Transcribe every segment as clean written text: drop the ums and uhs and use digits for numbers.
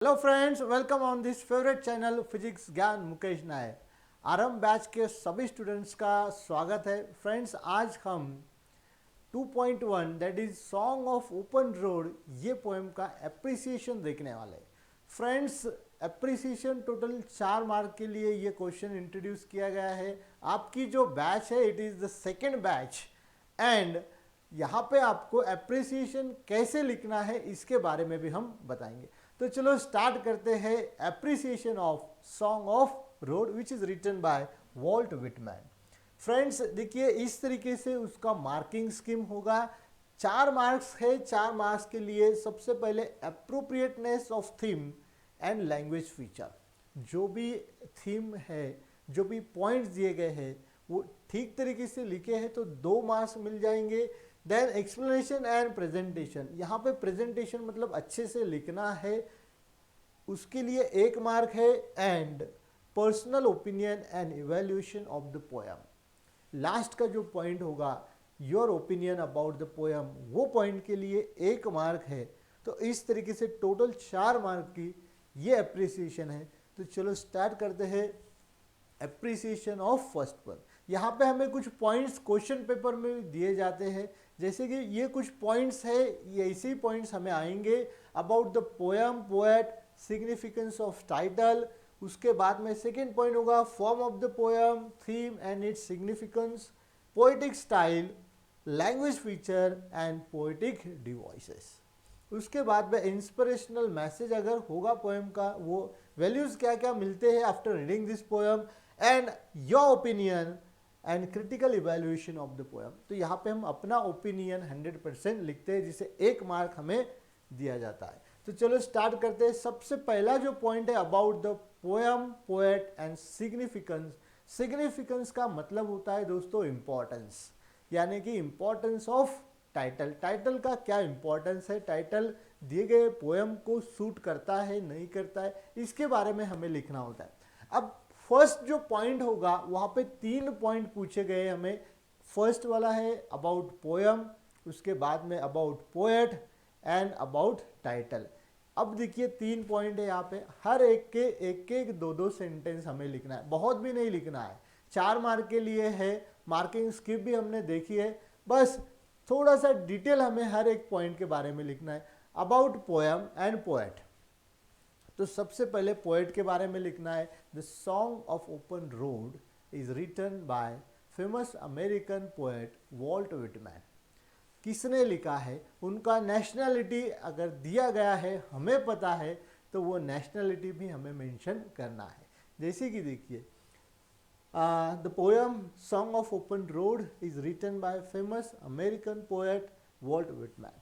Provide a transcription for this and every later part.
Hello friends, welcome on this favourite channel physics ज्ञान मुकेश नायर। आरंभ batch के सभी स्टूडेंट्स का स्वागत है। फ्रेंड्स, आज हम 2.1 that is song of open road ये पोएम का एप्रिसिएशन देखने वाले हैं। फ्रेंड्स, एप्रिसिएशन टोटल 4 मार्क के लिए ये क्वेश्चन इंट्रोड्यूस किया गया है। आपकी जो बैच है it is the second batch and यहाँ पे आपको एप्रिसिएशन कैसे लिखना है इसके बारे में भी हम बताएंगे। तो चलो स्टार्ट करते हैं। Appreciation of song of road which is written by Walt Whitman. Friends, देखिए इस तरीके से उसका मार्किंग स्कीम होगा। 4 मार्क्स है। 4 मार्क्स के लिए सबसे पहले appropriateness of theme and language feature. जो भी थीम है, जो भी पॉइंट्स दिए गए हैं वो ठीक तरीके से लिखे हैं तो 2 मार्क्स मिल जाएंगे। देन एक्सप्लेनेशन एंड प्रेजेंटेशन, यहाँ पे प्रेजेंटेशन मतलब अच्छे से लिखना है, उसके लिए 1 मार्क है। And personal opinion and evaluation of the poem, last का जो पॉइंट होगा your opinion about the poem, वो पॉइंट के लिए 1 मार्क है। तो इस तरीके से टोटल 4 मार्क की ये अप्रिसिएशन है। तो चलो स्टार्ट करते हैं एप्रिसिएशन ऑफ फर्स्ट वन। यहाँ पे हमें कुछ पॉइंट्स क्वेश्चन पेपर में दिए जाते हैं, जैसे कि ये कुछ पॉइंट्स है, ये ऐसे ही पॉइंट्स हमें आएंगे। About the poem, poet, significance of title, उसके बाद में सेकेंड पॉइंट होगा form of the poem, theme and its significance, poetic style, language feature and poetic devices. उसके बाद में इंस्पिरेशनल मैसेज अगर होगा पोएम का, वो वैल्यूज क्या क्या मिलते हैं after reading this poem, and your opinion and critical evaluation of the poem. तो यहाँ पे हम अपना ओपिनियन 100% लिखते हैं, जिसे 1 मार्क हमें दिया जाता है। तो चलो स्टार्ट करते हैं। सबसे पहला जो पॉइंट है about the poem, poet and significance. Significance का मतलब होता है दोस्तों इम्पोर्टेंस, यानी कि इम्पोर्टेंस ऑफ टाइटल। टाइटल का क्या इम्पोर्टेंस है, टाइटल दिए गए पोएम को सूट करता है नहीं करता है, इसके बारे में हमें लिखना होता है। अब फर्स्ट जो पॉइंट होगा वहाँ पे 3 पॉइंट पूछे गए हमें। फर्स्ट वाला है अबाउट पोएम, उसके बाद में about poet and about title. अब देखिए 3 पॉइंट है यहाँ पे, हर एक के एक 2-2 सेंटेंस हमें लिखना है, बहुत भी नहीं लिखना है। 4 मार्क के लिए है। मार्किंग स्किप भी हमने देखी है, बस थोड़ा सा डिटेल हमें हर एक पॉइंट के बारे में लिखना है। अबाउट पोएम एंड पोएट, तो सबसे पहले पोएट के बारे में लिखना है। The song of open road is written by famous American poet Walt Whitman. किसने लिखा है, उनका नेशनैलिटी अगर दिया गया है हमें पता है तो वो नेशनैलिटी भी हमें मेंशन करना है। जैसे कि देखिए the poem song of open road is written by famous American poet Walt Whitman.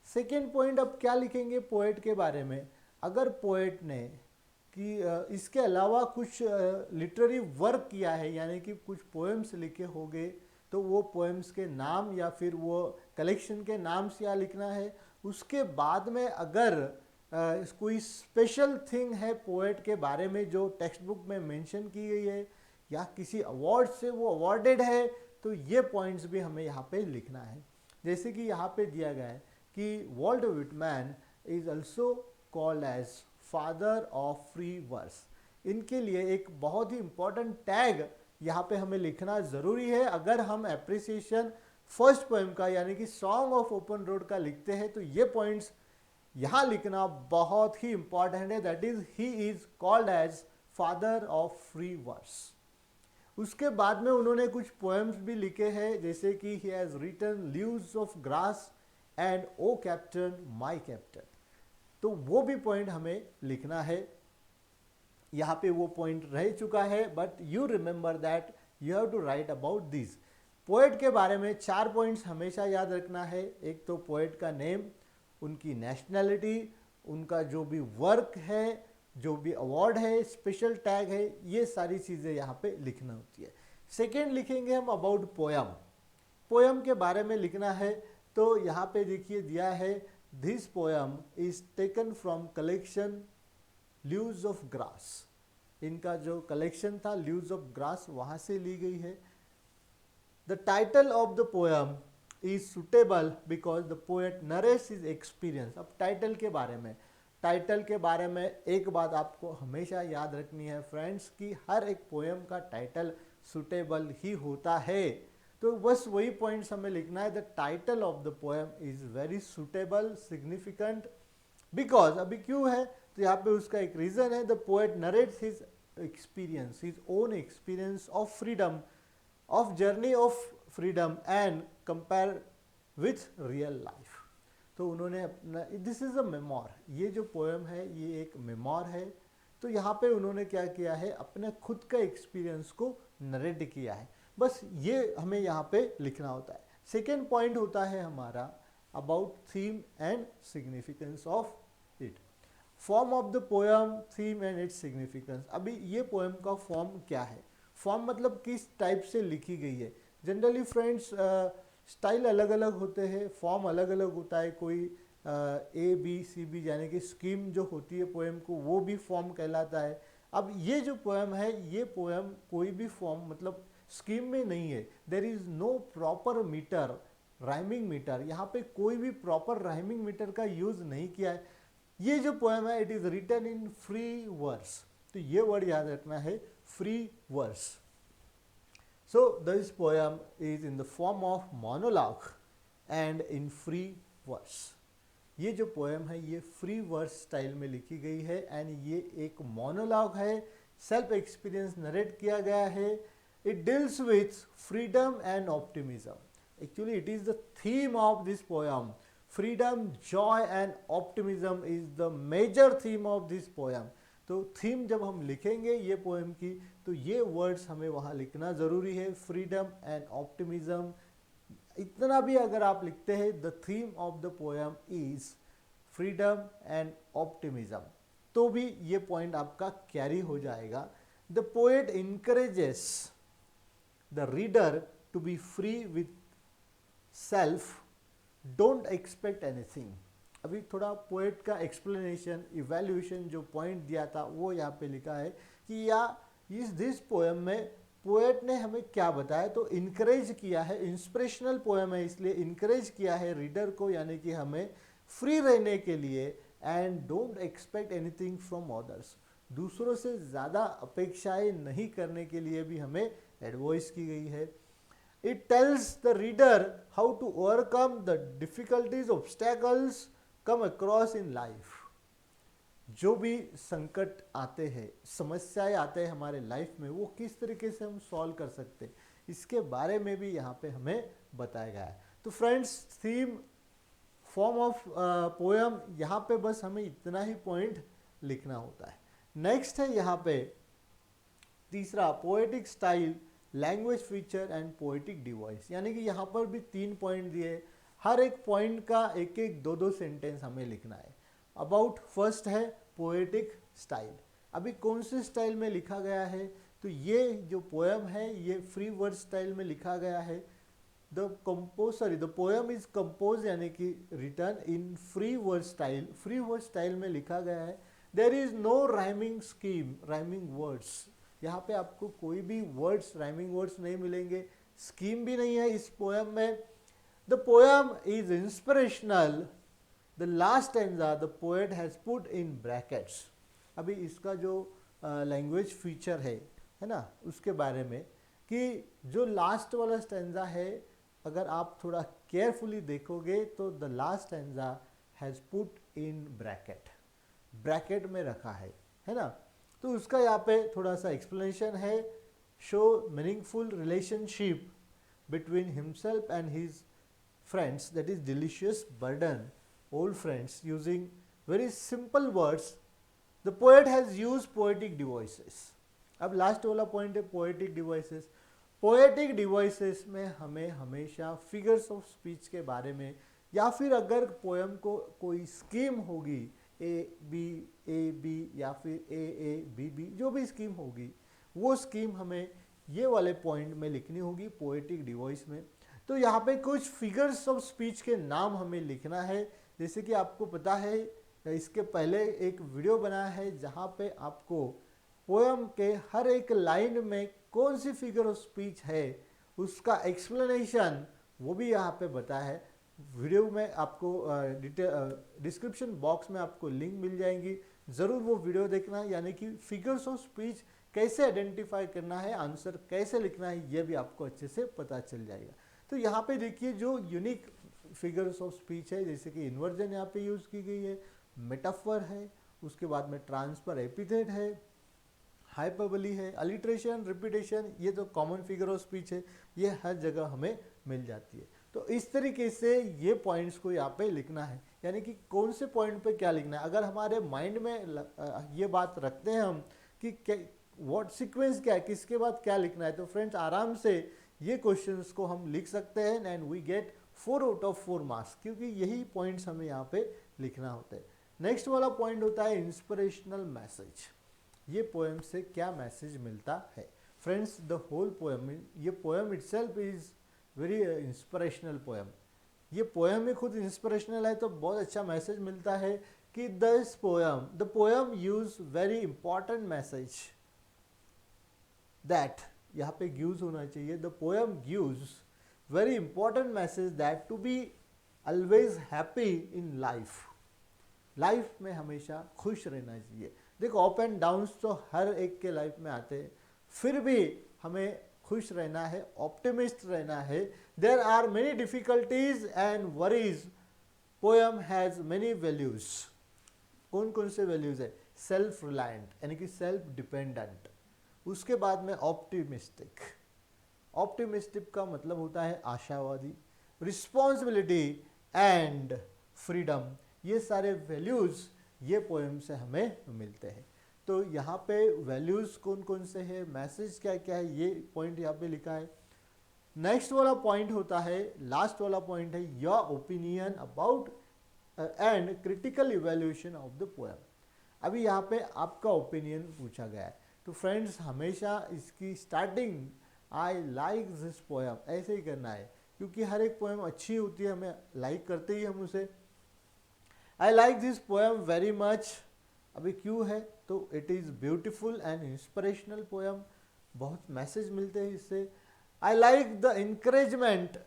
Second point, अब क्या लिखेंगे पोएट के बारे में। अगर पोएट ने कि इसके अलावा कुछ लिटरेरी वर्क किया है, यानी कि कुछ पोएम्स लिखे होंगे, तो वो पोएम्स के नाम या फिर वो कलेक्शन के नाम से यहाँ लिखना है। उसके बाद में अगर कोई स्पेशल थिंग है पोएट के बारे में जो टेक्स्ट बुक में मेंशन की गई है या किसी अवार्ड से वो अवार्डेड है, तो ये पॉइंट्स भी हमें यहाँ पे लिखना है। जैसे कि यहाँ पे दिया गया है कि Walt Whitman is also called as father of free verse. इनके लिए एक बहुत ही इंपॉर्टेंट टैग यहाँ पे हमें लिखना ज़रूरी है। अगर हम एप्रिसिएशन फर्स्ट पोएम का यानी कि सॉन्ग ऑफ ओपन रोड का लिखते हैं तो ये पॉइंट्स यहाँ लिखना बहुत ही इंपॉर्टेंट है। That is he is called as father of free verse. उसके बाद में उन्होंने कुछ पोएम्स भी लिखे हैं, जैसे कि he has written Leaves of Grass and O Captain My Captain. तो वो भी पॉइंट हमें लिखना है। यहाँ पे वो पॉइंट रह चुका है, but you remember that you have to write about this. Poet के बारे में 4 पॉइंट्स हमेशा याद रखना है। एक तो पोएट का नेम, उनकी नेशनैलिटी, उनका जो भी वर्क है, जो भी अवार्ड है, स्पेशल टैग है, ये सारी चीज़ें यहाँ पे लिखना होती है। सेकेंड लिखेंगे हम अबाउट पोएम। पोएम के बारे में लिखना है, तो यहाँ पे देखिए दिया है this poem is taken from collection leaves of grass. इनका जो कलेक्शन था लीव्स ऑफ ग्रास, वहाँ से ली गई है। The title of the poem is suitable because the poet narrates his experience. अब टाइटल के बारे में, टाइटल के बारे में एक बात आपको हमेशा याद रखनी है फ्रेंड्स कि हर एक पोएम का टाइटल सुटेबल ही होता है। तो बस वही पॉइंट्स हमें लिखना है, the title of the poem is very suitable significant because, अभी क्यों है तो यहाँ पे उसका एक रीजन है, the poet narrates his experience, his own experience of freedom, of journey of freedom and compare with real life. तो उन्होंने अपना, दिस इज अ मेमोर, ये जो पोएम है ये एक मेमोर है। तो यहाँ पे उन्होंने क्या किया है, अपने खुद का एक्सपीरियंस को नरेट किया है। बस ये हमें यहाँ पे लिखना होता है। सेकेंड पॉइंट होता है हमारा about theme and significance of it. Form of the poem, theme and its significance. अभी ये पोएम का फॉर्म क्या है, फॉर्म मतलब किस टाइप से लिखी गई है। जनरली फ्रेंड्स स्टाइल अलग अलग होते हैं, फॉर्म अलग अलग होता है। कोई ए बी सी बी यानी कि स्कीम जो होती है पोएम को, वो भी फॉर्म कहलाता है। अब ये जो पोएम है, ये पोएम कोई भी फॉर्म मतलब स्कीम में नहीं है। There is no proper meter, rhyming meter, यहाँ पे कोई भी प्रॉपर राइमिंग मीटर का यूज नहीं किया है। ये जो पोएम है it is written in free verse, तो ये वर्ड याद रखना है, free verse. So this poem is in the form of monologue and in free verse. ये जो पोएम है ये फ्री वर्स स्टाइल में लिखी गई है एंड ये एक मोनोलॉग है, सेल्फ एक्सपीरियंस नरेट किया गया है। It deals with freedom and optimism. Actually it is the theme of this poem. Freedom, joy and optimism is the major theme of this poem. तो थीम जब हम लिखेंगे ये पोएम की तो ये वर्ड्स हमें वहाँ लिखना ज़रूरी है, फ्रीडम एंड ऑप्टिमिज्म। इतना भी अगर आप लिखते हैं the theme of the poem is freedom and optimism, तो भी ये पॉइंट आपका कैरी हो जाएगा। The poet encourages the reader to be free with self, don't expect anything. अभी थोड़ा पोएट का एक्सप्लेनेशन, इवैल्यूएशन जो पॉइंट दिया था वो यहाँ पे लिखा है कि या इस दिस पोएम में पोएट ने हमें क्या बताया, तो इनकरेज किया है, इंस्पिरेशनल पोएम है इसलिए इनकरेज किया है रीडर को, यानी कि हमें फ्री रहने के लिए, and don't expect anything from others, दूसरों से ज़्यादा अपेक्षाएं नहीं करने के लिए भी हमें एडवाइस की गई है। It tells the reader how to overcome the difficulties, obstacles come across in life. जो भी संकट आते हैं, समस्याएं आते हैं हमारे लाइफ में, वो किस तरीके से हम सॉल्व कर सकते हैं, इसके बारे में भी यहाँ पे हमें बताया गया है। तो friends, theme, form of poem, यहाँ पे बस हमें इतना ही पॉइंट लिखना होता है। नेक्स्ट है यहाँ पे तीसरा, poetic style, language feature and poetic device. यानी कि यहाँ पर भी 3 पॉइंट दिए, हर एक पॉइंट का एक एक 2-2 सेंटेंस हमें लिखना है। अबाउट फर्स्ट है पोएटिक स्टाइल। अभी कौन से स्टाइल में लिखा गया है, तो ये जो पोएम है ये फ्री वर्स स्टाइल में लिखा गया है। द पोएम इज कंपोज यानी कि written in free verse style, free verse style में लिखा गया है। There is no rhyming scheme, rhyming words, यहाँ पे आपको कोई भी वर्ड्स, राइमिंग वर्ड्स नहीं मिलेंगे, स्कीम भी नहीं है इस पोएम में। The poem is inspirational, the last stanza the poet has put in brackets. अभी इसका जो लैंग्वेज फीचर है ना, उसके बारे में कि जो लास्ट वाला स्टैंजा है, अगर आप थोड़ा केयरफुली देखोगे तो the last stanza has put in bracket, bracket में रखा है ना। तो उसका यहाँ पे थोड़ा सा एक्सप्लेनेशन है, show meaningful relationship between himself and his friends, that is delicious burden, old friends, using very simple words. The poet has used poetic devices. अब लास्ट वाला पॉइंट है पोएटिक डिवाइसेस। पोएटिक डिवाइसेस में हमें हमेशा figures of speech के बारे में, या फिर अगर पोएम को कोई स्कीम होगी, ए बी या फिर ए बी बी, जो भी स्कीम होगी वो स्कीम हमें ये वाले पॉइंट में लिखनी होगी पोएटिक डिवाइस में। तो यहाँ पे कुछ फिगर्स ऑफ स्पीच के नाम हमें लिखना है। जैसे कि आपको पता है, इसके पहले एक वीडियो बनाया है जहाँ पे आपको पोएम के हर एक लाइन में कौन सी फिगर ऑफ स्पीच है उसका एक्सप्लेनेशन वो भी यहाँ पे बताया है। वीडियो में आपको डिस्क्रिप्शन बॉक्स में आपको लिंक मिल जाएंगी, ज़रूर वो वीडियो देखना। यानी कि फिगर्स ऑफ स्पीच कैसे आइडेंटिफाई करना है, आंसर कैसे लिखना है, ये भी आपको अच्छे से पता चल जाएगा। तो यहाँ पे देखिए जो यूनिक फिगर्स ऑफ स्पीच है, जैसे कि इन्वर्जन यहाँ पे यूज़ की गई है, मेटाफर है, उसके बाद में ट्रांसफर एपिथेट है, हाइपरबली है, अलिट्रेशन, रिपीटेशन, ये तो कॉमन फिगर ऑफ स्पीच है, ये हर जगह हमें मिल जाती है। तो इस तरीके से ये पॉइंट्स को यहाँ पे लिखना है, यानी कि कौन से पॉइंट पे क्या लिखना है। अगर हमारे माइंड में ये बात रखते हैं हम कि व्हाट सीक्वेंस क्या है, किसके बाद क्या लिखना है, तो फ्रेंड्स आराम से ये क्वेश्चंस को हम लिख सकते हैं and we get 4 out of 4 marks, क्योंकि यही पॉइंट्स हमें यहाँ पे लिखना होता है। नेक्स्ट वाला पॉइंट होता है इंस्पिरेशनल मैसेज। ये पोएम से क्या मैसेज मिलता है। फ्रेंड्स द होल पोएम, ये poem itself is very inspirational poem. ये पोएम ही खुद इंस्पिरेशनल है, तो बहुत अच्छा मैसेज मिलता है कि the poem use very important message that, यहाँ पे गिव्स होना चाहिए, the poem gives very important message that to be always happy in life. Life में हमेशा खुश रहना चाहिए। देखो अप एंड डाउन्स तो हर एक के लाइफ में आते हैं, फिर भी हमें खुश रहना है, ऑप्टिमिस्ट रहना है। There are many difficulties and worries, poem has many values. कौन कौन से वैल्यूज है? सेल्फ रिलायंट यानी कि सेल्फ डिपेंडेंट, उसके बाद में ऑप्टिमिस्टिक, ऑप्टिमिस्टिक का मतलब होता है आशावादी, रिस्पॉन्सिबिलिटी एंड फ्रीडम, ये सारे वैल्यूज ये पोएम से हमें मिलते हैं। तो यहाँ पे वैल्यूज कौन कौन से हैं, मैसेज क्या क्या है, ये पॉइंट यहाँ पे लिखा है। नेक्स्ट वाला पॉइंट होता है, लास्ट वाला पॉइंट है your opinion about and critical evaluation of the poem. अभी यहाँ पे आपका ओपिनियन पूछा गया है, तो फ्रेंड्स हमेशा इसकी starting I like this poem ऐसे ही करना है, क्योंकि हर एक पोएम अच्छी होती है, हमें लाइक करते ही हम उसे। I like this poem very much, अभी क्यों है तो it is beautiful and inspirational poem, बहुत मैसेज मिलते हैं इससे। I like the encouragement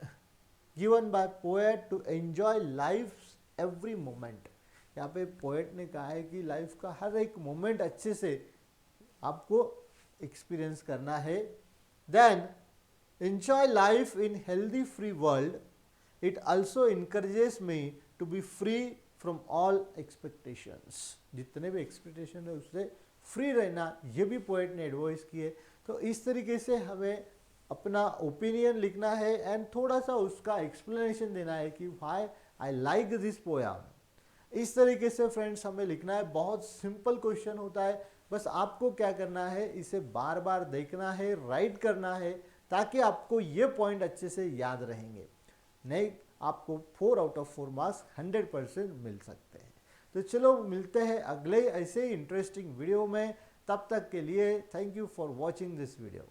given by poet to enjoy life every moment. यहाँ पे पोएट ने कहा है कि लाइफ का हर एक मोमेंट अच्छे से आपको एक्सपीरियंस करना है। Then enjoy life in healthy free world, it also encourages me to be free from all expectations. जितने भी एक्सपेक्टेशन है उससे फ्री रहना, ये भी पोएट ने एडवाइस की है। तो इस तरीके से हमें अपना ओपिनियन लिखना है एंड थोड़ा सा उसका एक्सप्लेनेशन देना है कि why I like this poem. इस तरीके से फ्रेंड्स हमें लिखना है। बहुत सिंपल क्वेश्चन होता है, बस आपको क्या करना है, इसे बार बार देखना है, राइट करना है, ताकि आपको ये पॉइंट अच्छे से याद रहेंगे। नहीं आपको 4 आउट ऑफ 4 मार्क्स 100% मिल सकते हैं। तो चलो मिलते हैं अगले ऐसे ही इंटरेस्टिंग वीडियो में, तब तक के लिए thank you for watching this video.